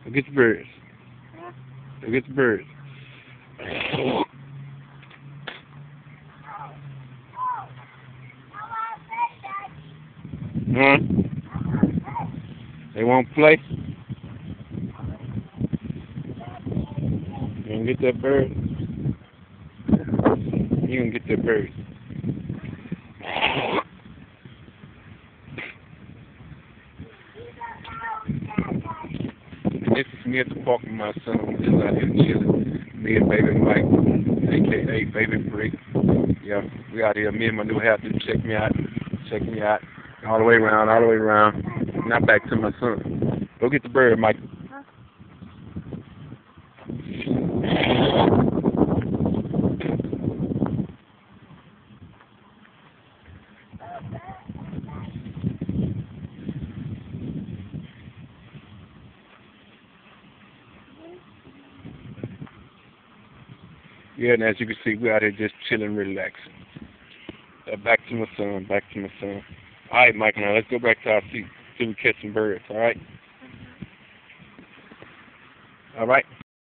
Go get the birds. Go get the birds. Huh? They won't play? You gonna get that bird? You gonna get that bird? This is me at the park with my son. We just out here chilling. Me and baby Mike, aka Baby Brick. Yeah, we out here. Me and my new half dude check me out. Check me out. All the way around, all the way around. Now back to my son. Go get the bird, Mike. Yeah, and as you can see, we out here just chilling, relaxing. Back to my son, back to my son. All right, Mike, now let's go back to our seat. See if we catch some birds, all right? All right?